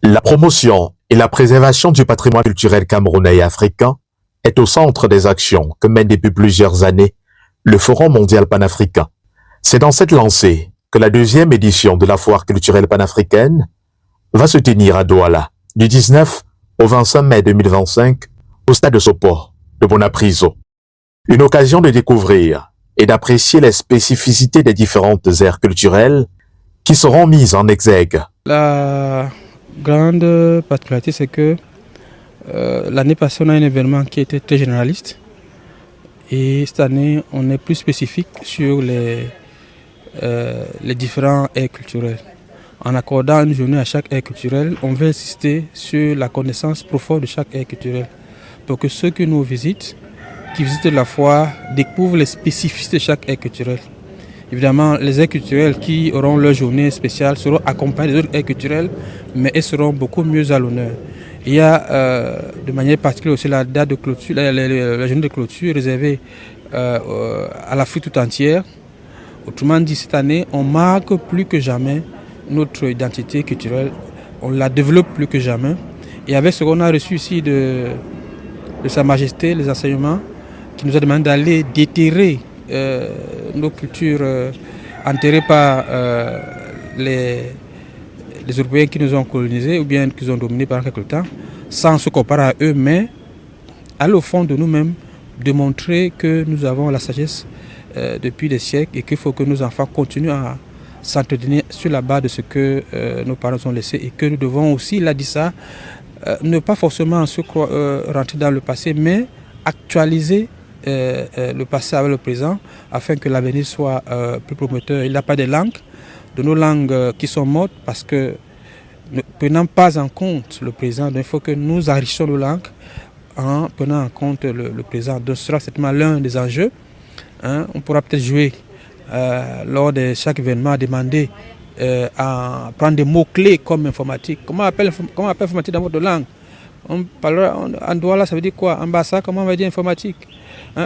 La promotion et la préservation du patrimoine culturel camerounais et africain est au centre des actions que mène depuis plusieurs années le Forum mondial panafricain. C'est dans cette lancée que la deuxième édition de la foire culturelle panafricaine va se tenir à Douala du 19 au 25 mai 2025 au stade de Sopor de Bonapriso. Une occasion de découvrir et d'apprécier les spécificités des différentes aires culturelles qui seront mises en exergue. La grande particularité, c'est que l'année passée, on a un événement qui était très généraliste. Et cette année, on est plus spécifique sur les différents aires culturels. En accordant une journée à chaque aire culturelle, on veut insister sur la connaissance profonde de chaque aire culturelle pour que ceux qui nous visitent, qui visitent la foire, découvrent les spécificités de chaque aire culturelle. Évidemment, les aires culturelles qui auront leur journée spéciale seront accompagnées d'autres aires culturelles, mais elles seront beaucoup mieux à l'honneur. Il y a de manière particulière aussi la date de clôture, la journée de clôture réservée à l'Afrique tout entière. Autrement dit, cette année, on marque plus que jamais notre identité culturelle, on la développe plus que jamais. Et avec ce qu'on a reçu ici de Sa Majesté, les enseignements, qui nous a demandé d'aller déterrer nos cultures enterrées par les Européens qui nous ont colonisés ou bien qui nous ont dominés pendant quelque temps, sans se comparer à eux, mais aller au fond de nous-mêmes, démontrer que nous avons la sagesse depuis des siècles et qu'il faut que nos enfants continuent à s'entretenir sur la base de ce que nos parents ont laissé et que nous devons aussi, il a dit ça, ne pas forcément rentrer dans le passé, mais actualiser le passé avec le présent afin que l'avenir soit plus prometteur. Il n'y a pas de langues, de nos langues qui sont mortes parce que ne prenant pas en compte le présent, il faut que nous enrichissions nos langues en prenant en compte le présent. Donc ce sera certainement l'un des enjeux. On pourra peut-être jouer lors de chaque événement à demander à prendre des mots-clés comme informatique. Comment on appelle informatique dans votre langue? On parlera en Douala, ça veut dire quoi? En Bassa, comment on va dire informatique?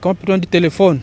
Comment peut-on dire téléphone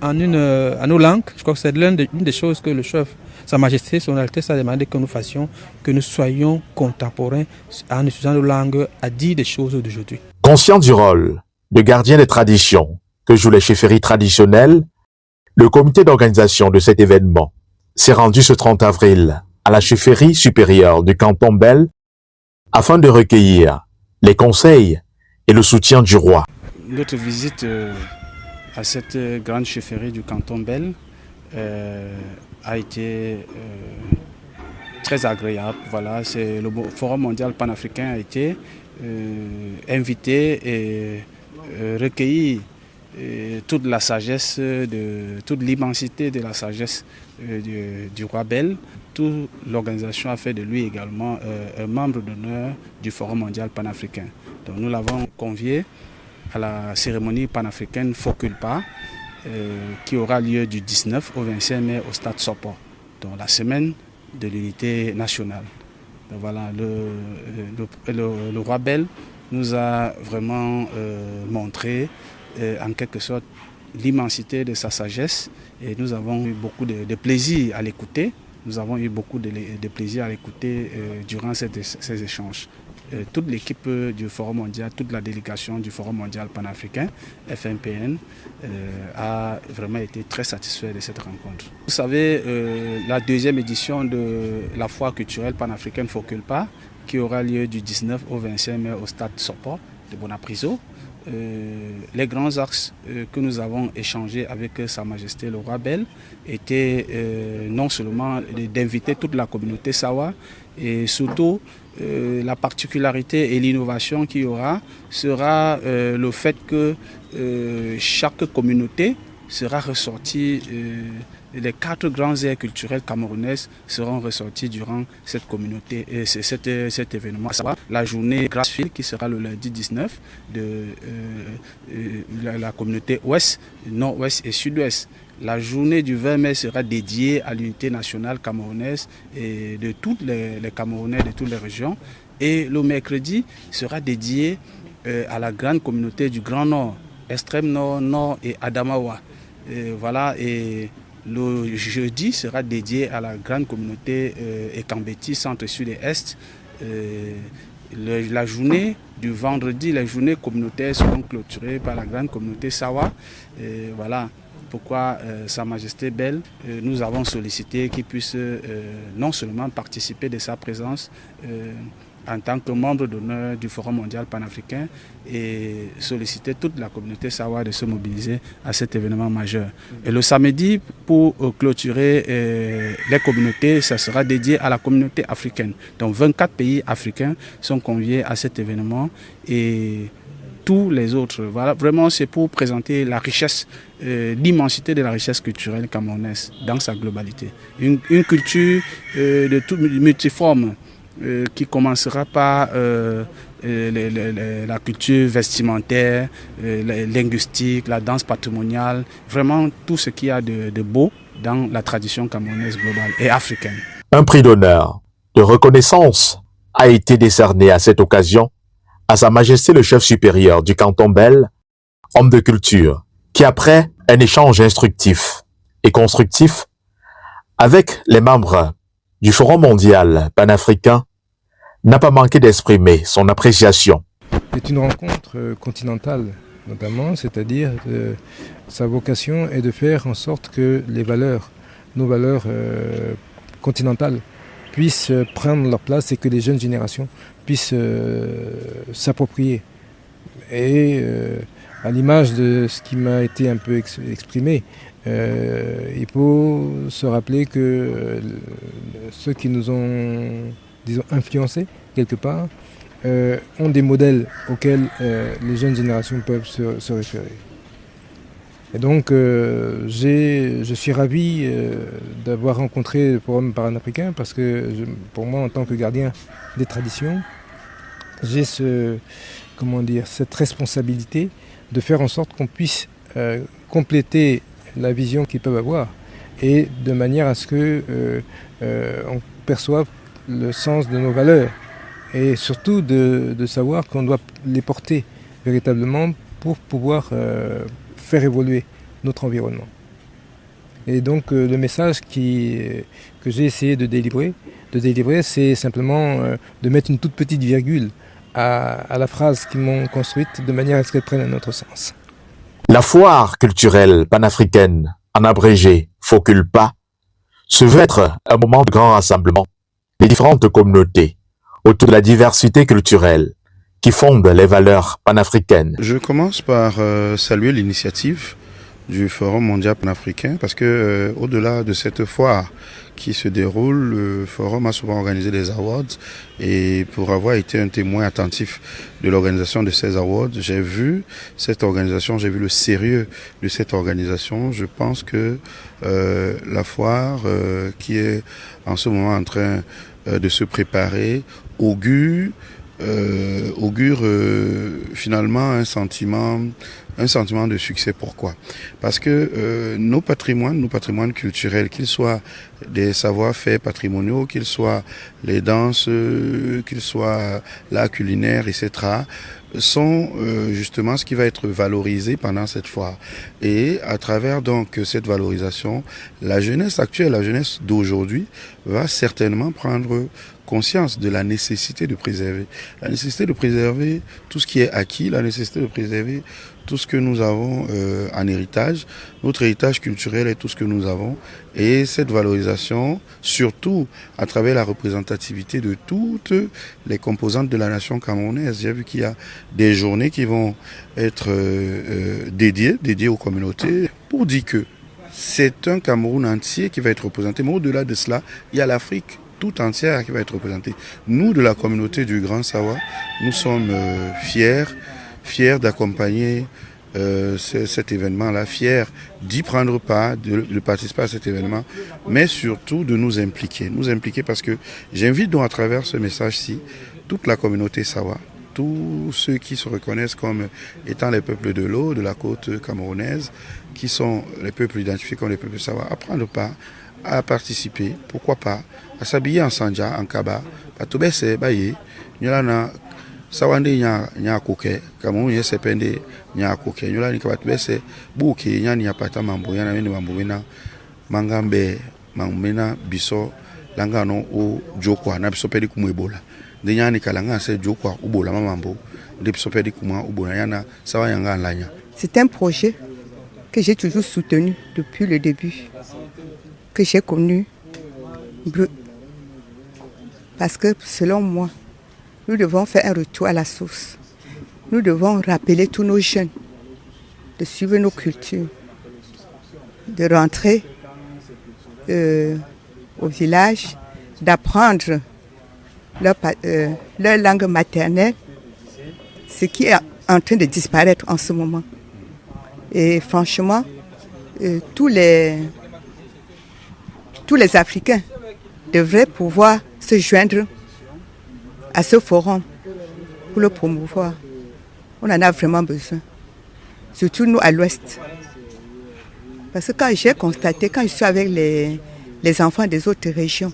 en nos langues? Je crois que c'est l'une des choses que le chef, Sa Majesté, Son Altesse a demandé que nous fassions, que nous soyons contemporains en utilisant nos langues à dire des choses d'aujourd'hui. Conscient du rôle de gardien des traditions que jouent les chefferies traditionnelles, le comité d'organisation de cet événement s'est rendu ce 30 avril à la chefferie supérieure du canton Bel afin de recueillir les conseils et le soutien du roi. Notre visite à cette grande chefferie du canton Bel a été très agréable. Voilà, le Forum mondial panafricain a été invité et recueilli toute la sagesse, toute l'immensité de la sagesse du roi Bel. Toute l'organisation a fait de lui également un membre d'honneur du Forum mondial panafricain. Donc nous l'avons convié à la cérémonie panafricaine Foculpa qui aura lieu du 19 au 25 mai au stade Sopor, donc la semaine de l'unité nationale. Donc voilà, le roi Bel nous a vraiment montré en quelque sorte l'immensité de sa sagesse et nous avons eu beaucoup de plaisir à l'écouter. Nous avons eu beaucoup de plaisir à l'écouter durant ces échanges. Toute l'équipe du Forum mondial, toute la délégation du Forum mondial panafricain, FMPN, a vraiment été très satisfait de cette rencontre. Vous savez, la deuxième édition de la foire culturelle panafricaine Foculpa, qui aura lieu du 19 au 25 mai au stade Sopor de Bonapriso, les grands axes que nous avons échangés avec Sa Majesté le roi Bel étaient non seulement d'inviter toute la communauté Sawa et surtout la particularité et l'innovation qu'il y aura sera le fait que chaque communauté sera ressortie, les 4 grands aires culturelles camerounaises seront ressorties durant cette communauté et cet événement. La journée Grassfield qui sera le lundi 19 de la communauté ouest, nord-ouest et sud-ouest. La journée du 20 mai sera dédiée à l'unité nationale camerounaise et de tous les Camerounais de toutes les régions. Et le mercredi sera dédié à la grande communauté du Grand Nord, Extrême Nord, Nord et Adamawa. Voilà, et le jeudi sera dédié à la grande communauté Ekambeti, centre, sud et est, La journée du vendredi, les journées communautaires seront clôturées par la grande communauté Sawa. Voilà pourquoi Sa Majesté Belle, nous avons sollicité qu'il puisse non seulement participer de sa présence en tant que membre d'honneur du Forum mondial panafricain et solliciter toute la communauté Sawa de se mobiliser à cet événement majeur. Et le samedi, pour clôturer les communautés, ça sera dédié à la communauté africaine. Donc 24 pays africains sont conviés à cet événement et tous les autres. Voilà, vraiment, c'est pour présenter la richesse, l'immensité de la richesse culturelle camerounaise dans sa globalité. Une culture de toute multiforme qui commencera par la culture vestimentaire, linguistique, la danse patrimoniale, vraiment tout ce qu'il y a de beau dans la tradition camerounaise globale et africaine. Un prix d'honneur de reconnaissance a été décerné à cette occasion à Sa Majesté le chef supérieur du canton Bel, homme de culture, qui après un échange instructif et constructif avec les membres du Forum mondial panafricain, n'a pas manqué d'exprimer son appréciation. C'est une rencontre continentale, notamment, c'est-à-dire sa vocation est de faire en sorte que nos valeurs continentales, puissent prendre leur place et que les jeunes générations puissent s'approprier. Et à l'image de ce qui m'a été un peu exprimé, il faut se rappeler que ceux qui nous ont, disons, influencés quelque part, ont des modèles auxquels les jeunes générations peuvent se référer. Et donc, je suis ravi d'avoir rencontré le Forum panafricain parce que pour moi, en tant que gardien des traditions, j'ai cette responsabilité de faire en sorte qu'on puisse compléter la vision qu'ils peuvent avoir et de manière à ce qu'on perçoive le sens de nos valeurs et surtout de savoir qu'on doit les porter véritablement pour pouvoir faire évoluer notre environnement. Et donc le message que j'ai essayé de délivrer, c'est simplement de mettre une toute petite virgule à la phrase qu'ils m'ont construite de manière à ce qu'elle prenne un autre sens. La foire culturelle panafricaine, en abrégé FOCULPA, se veut être un moment de grand rassemblement des différentes communautés autour de la diversité culturelle qui fonde les valeurs panafricaines. Je commence par saluer l'initiative du Forum mondial panafricain parce que au-delà de cette foire qui se déroule, le Forum a souvent organisé des awards et pour avoir été un témoin attentif de l'organisation de ces awards, j'ai vu cette organisation, j'ai vu le sérieux de cette organisation. Je pense que la foire qui est en ce moment en train de se préparer augure finalement un sentiment de succès. Pourquoi? Parce que nos patrimoines culturels, qu'ils soient des savoir-faire patrimoniaux, qu'ils soient les danses, qu'ils soient l'art culinaire, etc., sont justement ce qui va être valorisé pendant cette foire. Et à travers donc cette valorisation, la jeunesse actuelle, la jeunesse d'aujourd'hui va certainement prendre conscience de la nécessité de préserver. La nécessité de préserver tout ce qui est acquis, la nécessité de préserver tout ce que nous avons en héritage, notre héritage culturel et tout ce que nous avons. Et cette valorisation, surtout à travers la représentativité de toutes les composantes de la nation camerounaise. J'ai vu qu'il y a des journées qui vont être dédiées aux communautés pour dire que c'est un Cameroun entier qui va être représenté. Mais au-delà de cela, il y a l'Afrique tout entière qui va être représentée. Nous, de la communauté du Grand Sawa, nous sommes fiers d'accompagner cet événement-là, fiers d'y prendre part, de participer à cet événement, mais surtout de nous impliquer. Nous impliquer parce que j'invite donc à travers ce message-ci toute la communauté Sawa, tous ceux qui se reconnaissent comme étant les peuples de l'eau, de la côte camerounaise, qui sont les peuples identifiés comme les peuples Sawa, à prendre part, à participer, pourquoi pas, à s'habiller en sandja, en kaba, à tout baisser, bailler, nyolana, sawande nya koke, Cameroun ye sepende nya koke, nyolani kabatu baisser, bouki nya pata mambo, yana meni mambo mena, mangambe, mangmena, biso, langano, o jokwa, na biso pedi kumwebola. Denyani kalanga se jokwa ubola mamambo. Depsopedi kuma ubonayana sawa yanga lanya. C'est un projet que j'ai toujours soutenu depuis le début, que j'ai connu. Parce que selon moi, nous devons faire un retour à la source. Nous devons rappeler tous nos jeunes de suivre nos cultures, de rentrer au village, d'apprendre leur langue maternelle, ce qui est en train de disparaître en ce moment. Et franchement, tous les Africains devraient pouvoir se joindre à ce forum pour le promouvoir. On en a vraiment besoin, surtout nous à l'Ouest. Parce que quand j'ai constaté, quand je suis avec les enfants des autres régions,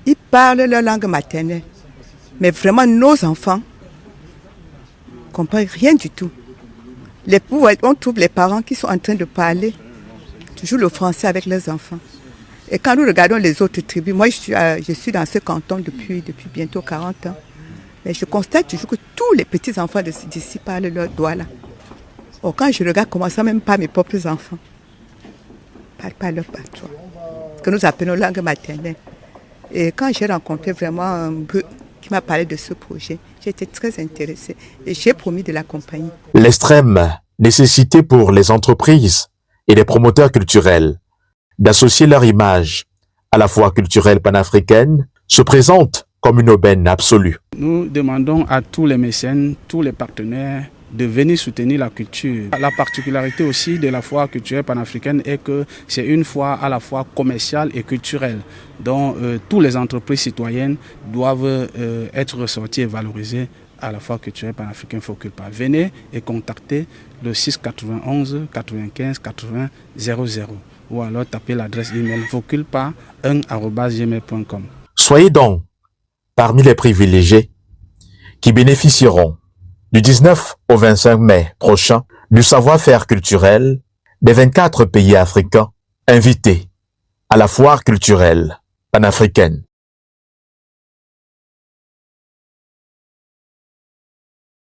ils parlent leur langue maternelle. Mais vraiment, nos enfants ne comprennent rien du tout. On trouve les parents qui sont en train de parler toujours le français avec leurs enfants. Et quand nous regardons les autres tribus, moi je suis dans ce canton depuis bientôt 40 ans, mais je constate toujours que tous les petits-enfants d'ici parlent leur Douala. Or, quand je regarde comment ça, même pas mes propres enfants ne parlent pas leur patois, ce que nous appelons langue maternelle. Et quand j'ai rencontré vraiment un peu qui m'a parlé de ce projet, j'ai été très intéressée et j'ai promis de l'accompagner. L'extrême nécessité pour les entreprises et les promoteurs culturels d'associer leur image à la fois culturelle panafricaine se présente comme une aubaine absolue. Nous demandons à tous les mécènes, tous les partenaires de venir soutenir la culture. La particularité aussi de la foire culturelle panafricaine est que c'est une foire à la fois commerciale et culturelle, dont toutes les entreprises citoyennes doivent être ressorties et valorisées à la foire culturelle panafricaine Foculpa. Venez et contactez le 691 95 80 00 ou alors tapez l'adresse email foculpa1@gmail.com. Soyez donc parmi les privilégiés qui bénéficieront du 19 au 25 mai prochain du savoir-faire culturel des 24 pays africains invités à la foire culturelle panafricaine.